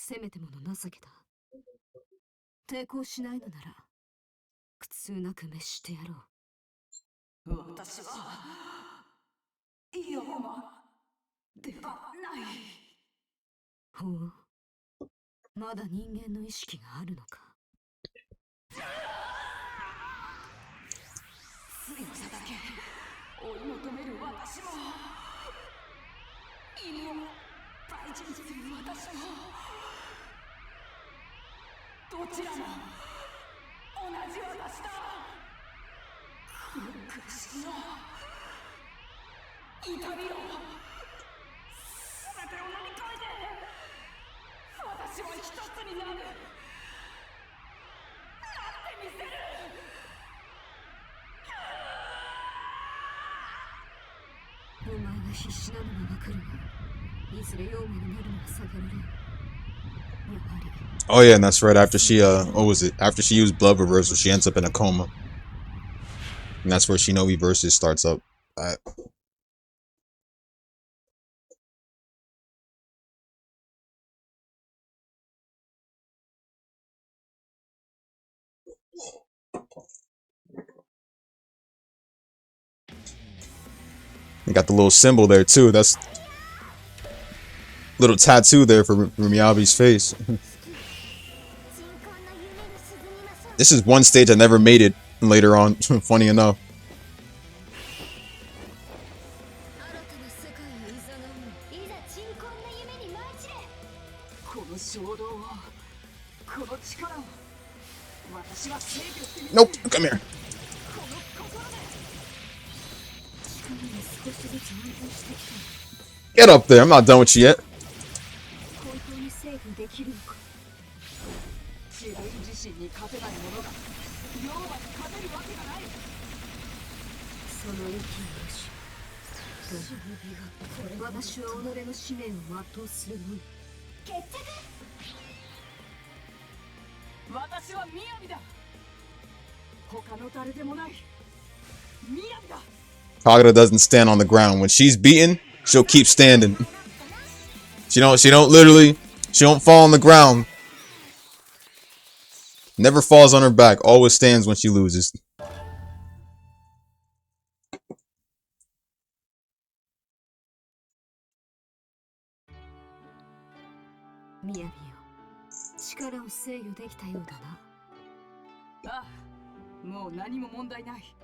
Speaker 2: せめてもの情けだ。抵抗しないのなら苦痛なく滅してやろう。私はイオマではない。ほう、まだ人間の意識があるのか。強さだけ追い求める私も、犬を大事にする私も、どちらも同じ私だ。この苦しみを、痛みを、全てを乗り越えて私は一つになる。なってみせる。お前が必死なのはわかるが、いずれ妖魔になるのは避けられん。やはり。
Speaker 3: Oh yeah, and that's right after she what was it? After she used blood reversal, she ends up in a coma. And that's where Shinobi Versus starts up at. You got the little symbol there too. That's little tattoo there for Miyabi's face. This is one stage I never made it later on. Funny enough. Nope, come here. Get up there, I'm not done with you yet. Kagura doesn't stand on the ground. When she's beaten, she'll keep standing. She don't fall on the ground. Never falls on her back, always stands when she loses.
Speaker 2: Ah, もう何も問題ない。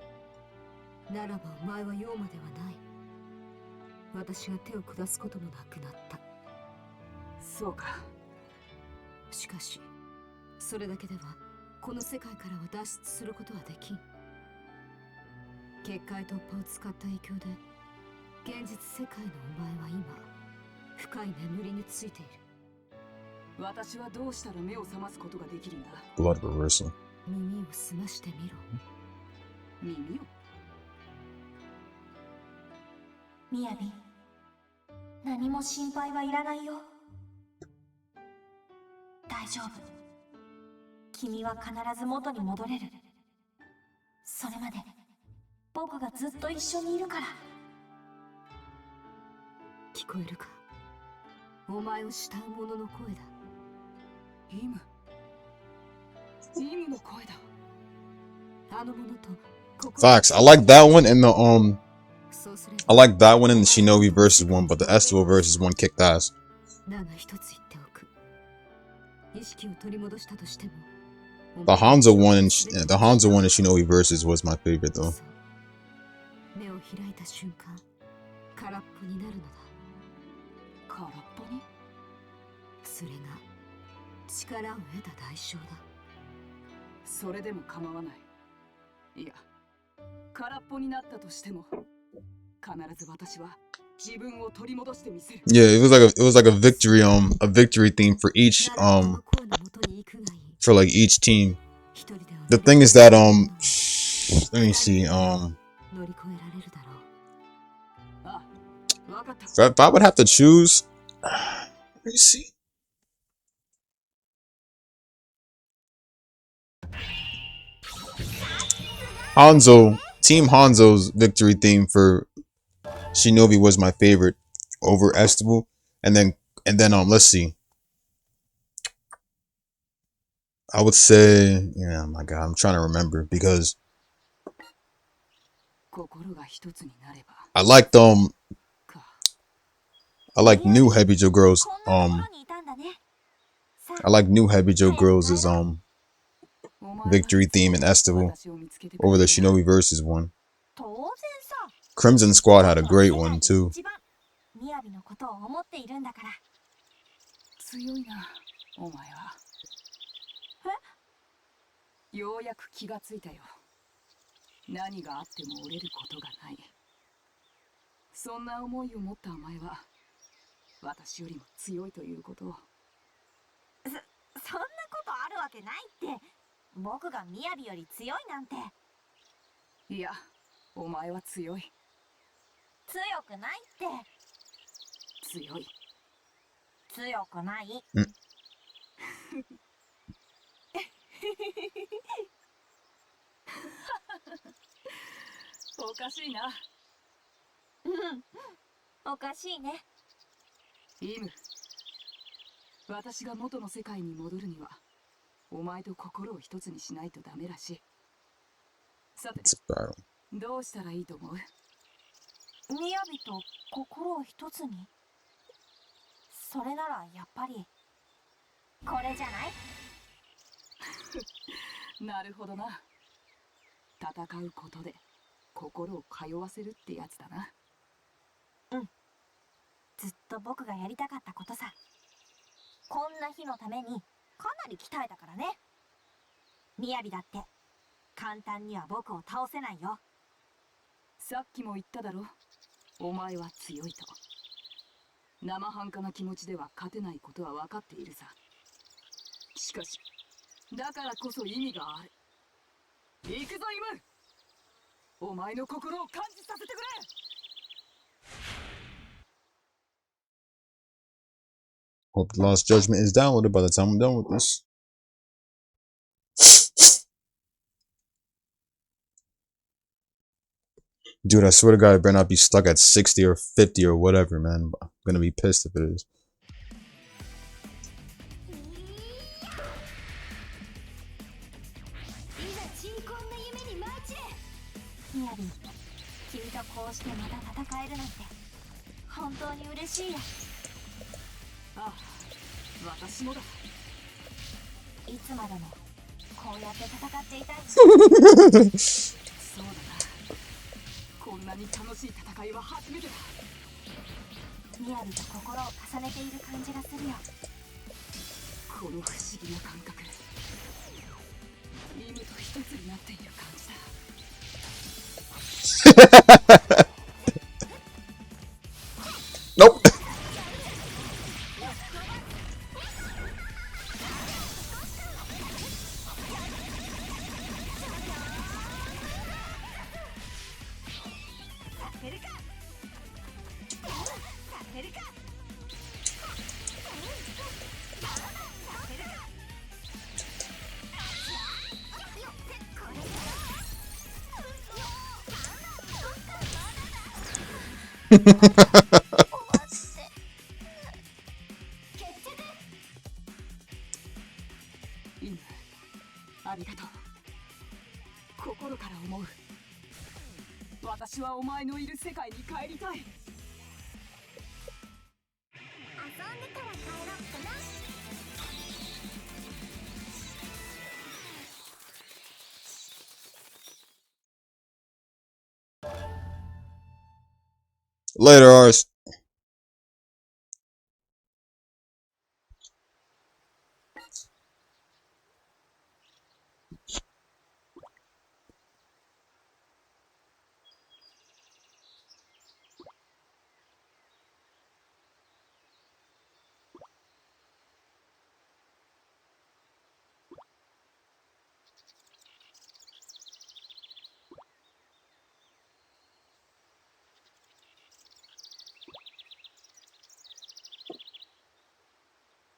Speaker 2: ならばお前は妖魔ではない。私が手を下すこともなくなった。そうか。しかし、それだけではこの世界からは脱出することはできん。結界突破を使った影響で、現実世界のお前は今、深い眠りについている。私はどうしたら目を覚ますことができるんだ。
Speaker 3: Blood reversal.
Speaker 2: 耳を澄ましてみろ。耳を。
Speaker 1: みやび、何も心配はいらないよ。大丈夫。君は必ず元に戻れる。それまで僕がずっと一緒にいるから。
Speaker 2: 聞こえるか。お前を慕う者の声だ。イムの声だ。あの者と。
Speaker 3: Facts. I like that one in the I like that one in the Shinobi versus one, but the Estival versus one kicked ass. The Hanzo one in Shinobi versus was my favorite though. Yeah, it was like a victory theme for each for like each team. The thing is that let me see if I would have to choose, let me see. Team Hanzo's victory theme for Shinobi was my favorite over Estival, and then let's see. I would say, yeah, my God, I'm trying to remember because
Speaker 2: 心が一つになれば
Speaker 3: I liked
Speaker 2: か
Speaker 3: I like new Hebijo girls
Speaker 1: こんなところにいたんだね。さ
Speaker 3: I like new Hebijo girls'
Speaker 2: お前が
Speaker 3: victory theme in Estival
Speaker 2: 私を見つけてくれ
Speaker 3: over the
Speaker 2: たんだ
Speaker 3: Shinobi Versus one.
Speaker 1: 当然さ。
Speaker 3: Crimson Squad had a great one too.
Speaker 1: 一番みやびのことを思っているんだから。
Speaker 2: 強いなお前は。ようやく気がついたよ。何があっても折れることがない。そんな思いを持ったお前は私よりも強いということを。
Speaker 1: そんなことあるわけないって。僕がみやびより強いなんて。
Speaker 2: いや、お前は強い。
Speaker 1: 強くないって。
Speaker 2: 強い。
Speaker 1: 強くない。
Speaker 2: おかしいな。
Speaker 1: おかしいね。
Speaker 2: イム、私が元の世界に戻るにはお前と心を一つにしないとダメらしい。さて
Speaker 3: It's a battle.
Speaker 2: どうしたらいいと思う？
Speaker 1: みやびと心を一つに。それならやっぱりこれじゃない？
Speaker 2: なるほどな。戦うことで心を通わせるってやつだな。
Speaker 1: ずっと僕がやりたかったことさ。こんな日のためにかなり鍛えたからね。みやびだって簡単には僕を倒せないよ。
Speaker 2: さっきも言っただろ、お前は強いと。生半可な気持ちでは勝てないことは分かっているさ。しかしだからこそ意味がある。行くぞイム、お前の心を感じさせてくれ。
Speaker 3: Hope the Lost Judgment is downloaded by the time I'm done with this. Dude, I swear to God, it better not be stuck at 60 or 50 or whatever, man. I'm gonna be pissed if it is.
Speaker 4: いざ鎮魂の夢にマーチ。
Speaker 1: みやび、君とこうしてまた戦えるなんて本当に嬉しいよ。
Speaker 2: ああ、私もだ。
Speaker 1: いつまでもこうやって戦っていたい。
Speaker 2: そうだな。こんなに楽しい戦いは初めてだ。
Speaker 1: みやびと心を重ねている感じがするよ。
Speaker 2: この不思議な感覚。イムと一つになっている感じだ。
Speaker 3: Nope.
Speaker 2: イム、ありがとう。心から思う。私はお前のいる世界に帰りたい。
Speaker 4: 遊んでから帰ろっかな。
Speaker 3: Later, Ars.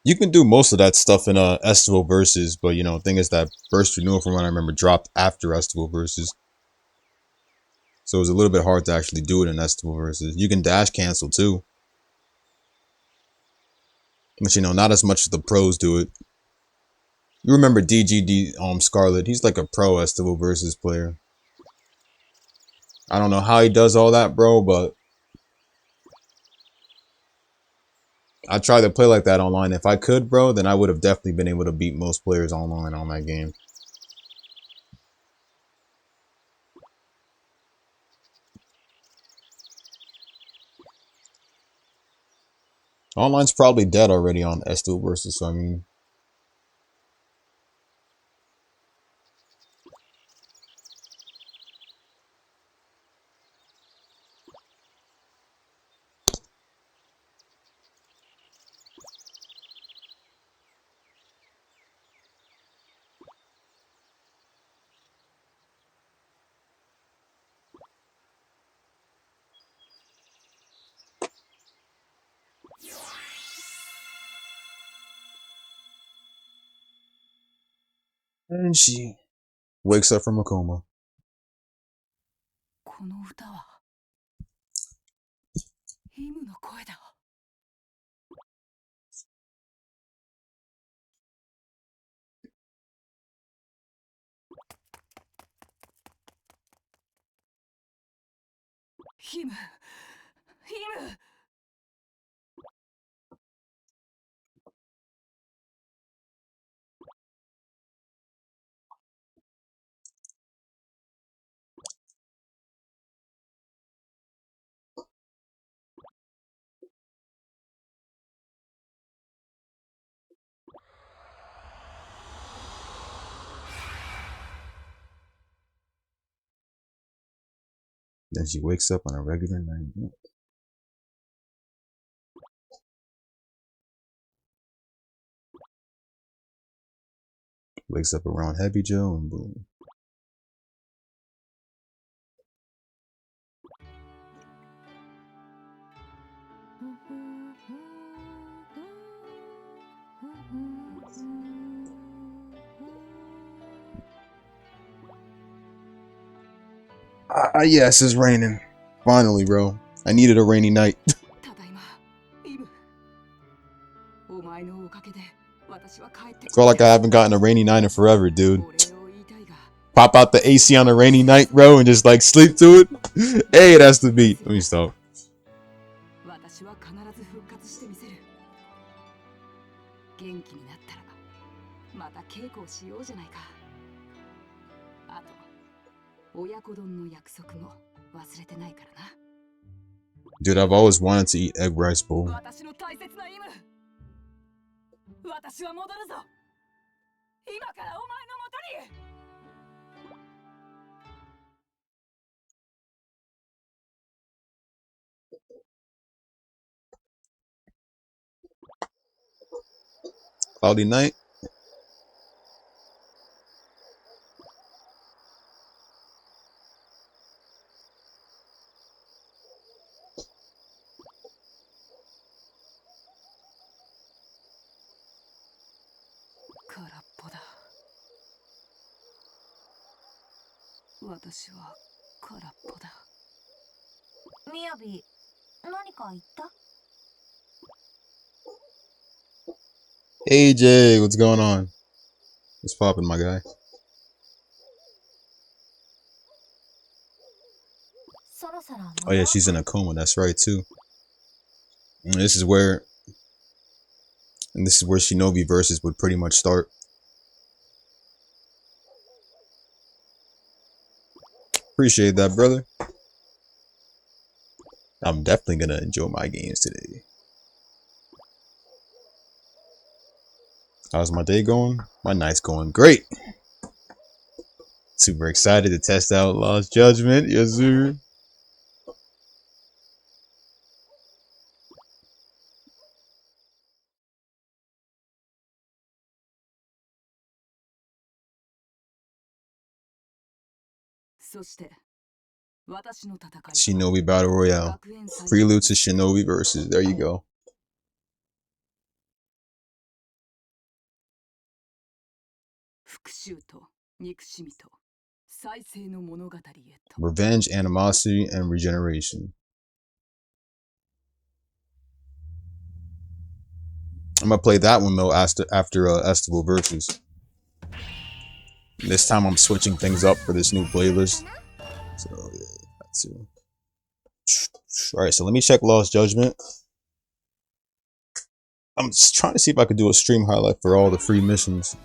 Speaker 3: You can do most of that stuff in Estival Versus, but you know, the thing is that Burst Renewal, from what I remember, dropped after Estival Versus. So it was a little bit hard to actually do it in Estival Versus. You can dash cancel too. But you know, not as much as the pros do it. You remember DGD Scarlet? He's like a pro Estival versus player. I don't know how he does all that, bro, but I tried to play like that online. If I could, bro, then I would have definitely been able to beat most players online on that game. Online's probably dead already on Estival versus, so I mean. And she wakes up from a coma.
Speaker 2: この歌はイムの声だ。ヒム、ヒム。
Speaker 3: Then she wakes up on a regular night. Wakes up around Heavy Joe and boom. Yes, it's raining. Finally, bro. I needed a rainy night. Feel like I haven't gotten a rainy night in forever, dude. Pop out the AC on a rainy night, bro, and just like sleep to it. Hey, that's the beat. Let me stop.
Speaker 2: 私は必ず復活してみせる。元気になったらまた稽古をしようじゃないか。あと親子丼の約束も忘れてないからな。
Speaker 3: Dude, I've always wanted to eat egg rice bowl.
Speaker 2: 私の大切なイム。私は戻るぞ。今からお前のもとに。
Speaker 3: Cloudy night.
Speaker 1: Miyabi, 何か言った?
Speaker 3: Hey Jay, what's going on? What's poppin', my guy? Oh yeah, she's in a coma. That's right too. And this is where Shinobi versus would pretty much start. Appreciate that, brother. I'm definitely gonna enjoy my games today. How's my day going? My night's going great. Super excited to test out Lost Judgment. Yes, sir. Shinobi Battle Royale. Prelude to Shinobi versus. There you go. Revenge, animosity, and regeneration. I'm gonna play that one though after Estival versus. This time I'm switching things up for this new playlist. So yeah, that's it. Alright, so let me check Lost Judgment. I'm just trying to see if I could do a stream highlight for all the free missions.